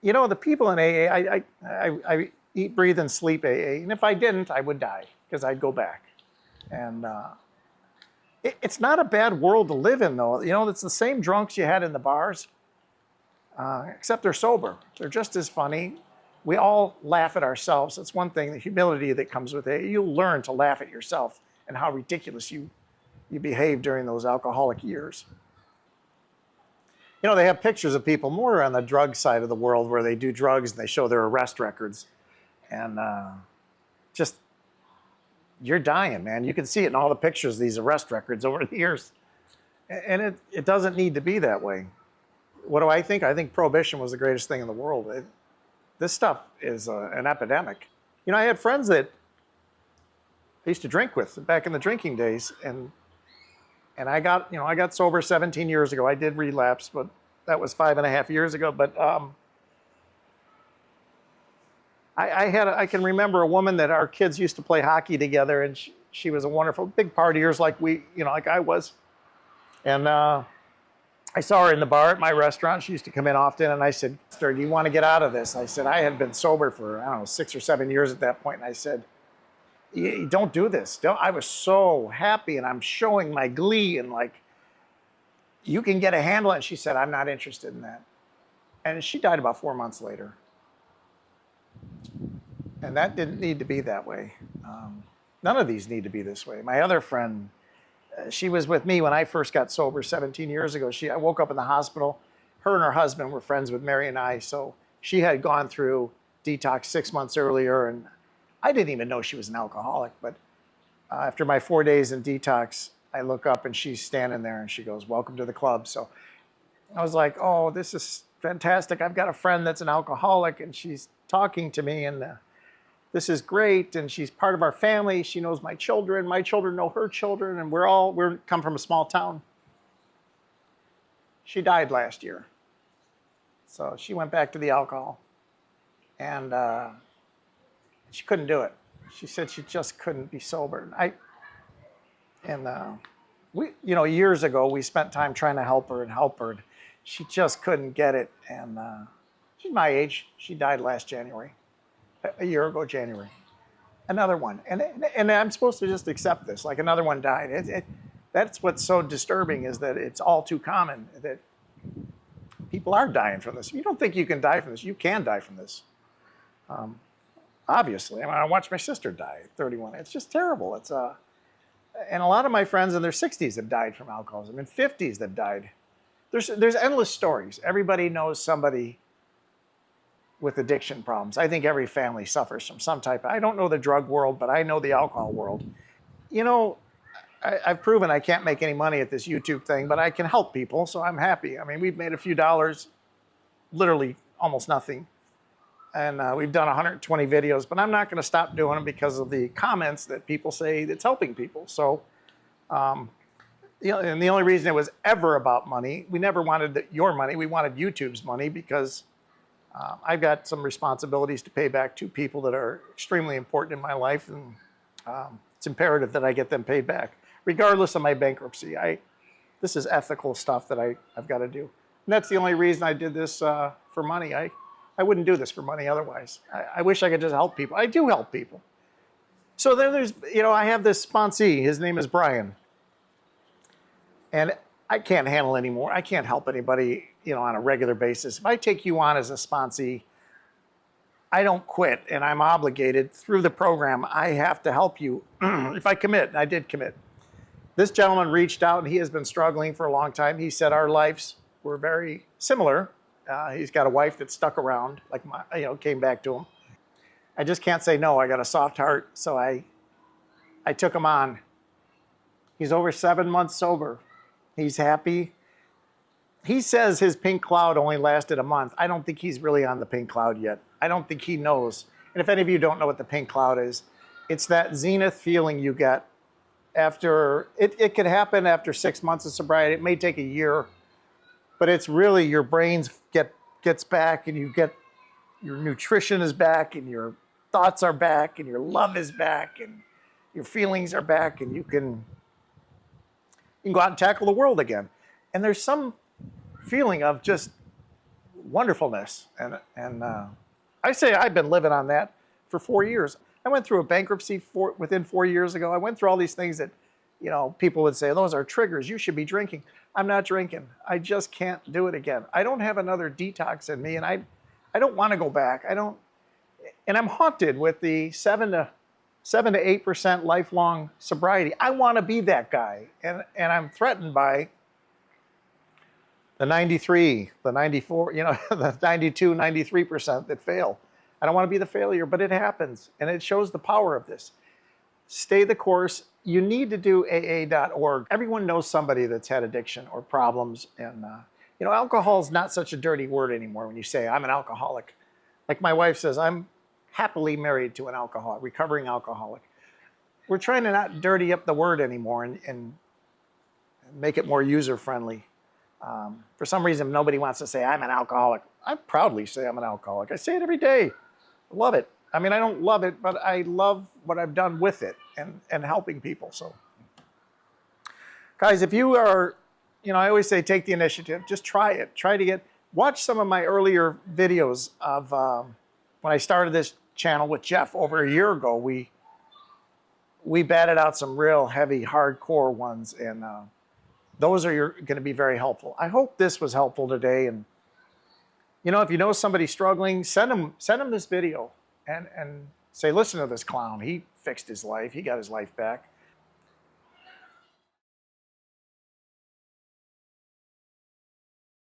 You know, the people in AA, I eat, breathe, and sleep AA. And if I didn't, I would die because I'd go back. And it's not a bad world to live in, though. You know, it's the same drunks you had in the bars, except they're sober. They're just as funny. We all laugh at ourselves. That's one thing, the humility that comes with it. You'll learn to laugh at yourself and how ridiculous you behave during those alcoholic years. You know, they have pictures of people more on the drug side of the world where they do drugs and they show their arrest records. And just, you're dying, man. You can see it in all the pictures, these arrest records over the years. And it doesn't need to be that way. What do I think? I think prohibition was the greatest thing in the world. This stuff is an epidemic. You know, I had friends that I used to drink with back in the drinking days, and I got sober 17 years ago. I did relapse, but that was 5.5 years ago. But I can remember a woman that our kids used to play hockey together, and she was a wonderful, big partiers like like I was. And I saw her in the bar at my restaurant. She used to come in often, and I said, "Do you want to get out of this?" I said, I had been sober for, I don't know, 6 or 7 years at that point, and I said, "Don't do this." I was so happy, and I'm showing my glee, and like, you can get a handle. And she said, "I'm not interested in that." And she died about 4 months later. And that didn't need to be that way. None of these need to be this way. My other friend, she was with me when I first got sober 17 years ago. I woke up in the hospital. Her and her husband were friends with Mary and I. So she had gone through detox 6 months earlier, and I didn't even know she was an alcoholic. But after my 4 days in detox, I look up and she's standing there and she goes, "Welcome to the club." So I was like, oh, this is fantastic. I've got a friend that's an alcoholic and she's talking to me, and this is great. And she's part of our family. She knows my children. My children know her children. And we're come from a small town. She died last year. So she went back to the alcohol. And she couldn't do it. She said she just couldn't be sober. We, years ago, we spent time trying to help her. And she just couldn't get it. And she's my age. She died last January. A year ago, January. Another one. And I'm supposed to just accept this, like another one died. That's what's so disturbing, is that it's all too common that people are dying from this. You don't think you can die from this. You can die from this. Obviously. I mean, I watched my sister die at 31. It's just terrible. And a lot of my friends in their 60s have died from alcoholism, in 50s that died. There's endless stories. Everybody knows somebody with addiction problems. I think every family suffers from some type. I don't know the drug world, but I know the alcohol world. You know, I've proven I can't make any money at this YouTube thing, but I can help people, so I'm happy. I mean, we've made a few dollars, literally almost nothing. And we've done 120 videos, but I'm not going to stop doing them because of the comments that people say that's helping people. So, and the only reason it was ever about money, we never wanted your money. We wanted YouTube's money because I've got some responsibilities to pay back to people that are extremely important in my life, and it's imperative that I get them paid back, regardless of my bankruptcy. This is ethical stuff that I've got to do. And that's the only reason I did this for money. I wouldn't do this for money otherwise. I wish I could just help people. I do help people. So then there's, I have this sponsee. His name is Brian. And I can't handle anymore. I can't help anybody, on a regular basis. If I take you on as a sponsee, I don't quit, and I'm obligated through the program. I have to help you if I commit, and I did commit. This gentleman reached out, and he has been struggling for a long time. He said our lives were very similar. He's got a wife that stuck around, like came back to him. I just can't say no. I got a soft heart, so I took him on. He's over 7 months sober. He's happy. He says his pink cloud only lasted a month. I don't think he's really on the pink cloud yet. I don't think he knows. And if any of you don't know what the pink cloud is, it's that zenith feeling you get after, it could happen after 6 months of sobriety. It may take a year, but it's really your brains gets back, and your nutrition is back, and your thoughts are back, and your love is back, and your feelings are back, and you can go out and tackle the world again. And there's some feeling of just wonderfulness. And I say I've been living on that for 4 years. I went through a bankruptcy within 4 years ago. I went through all these things that, you know, people would say, those are triggers. You should be drinking. I'm not drinking. I just can't do it again. I don't have another detox in me, and I don't want to go back. And I'm haunted with the 7 to 8% lifelong sobriety. I want to be that guy, and I'm threatened by the 93, the 94, you know, the 92, 93% that fail. I don't want to be the failure, but it happens, and it shows the power of this. Stay the course. You need to do AA.org. Everyone knows somebody that's had addiction or problems, and you know, alcohol is not such a dirty word anymore. When you say I'm an alcoholic, like my wife says, I'm happily married to an alcoholic, recovering alcoholic. We're trying to not dirty up the word anymore and make it more user-friendly. For some reason, nobody wants to say I'm an alcoholic. I proudly say I'm an alcoholic. I say it every day. I love it. I mean, I don't love it, but I love what I've done with it and helping people. So, guys, if you are, you know, I always say take the initiative. Just try it. Watch some of my earlier videos of when I started this channel with Jeff over a year ago. We batted out some real heavy, hardcore ones, and those are going to be very helpful. I hope this was helpful today. And you know, if you know somebody struggling, send them this video and say, listen to this clown. He fixed his life. He got his life back.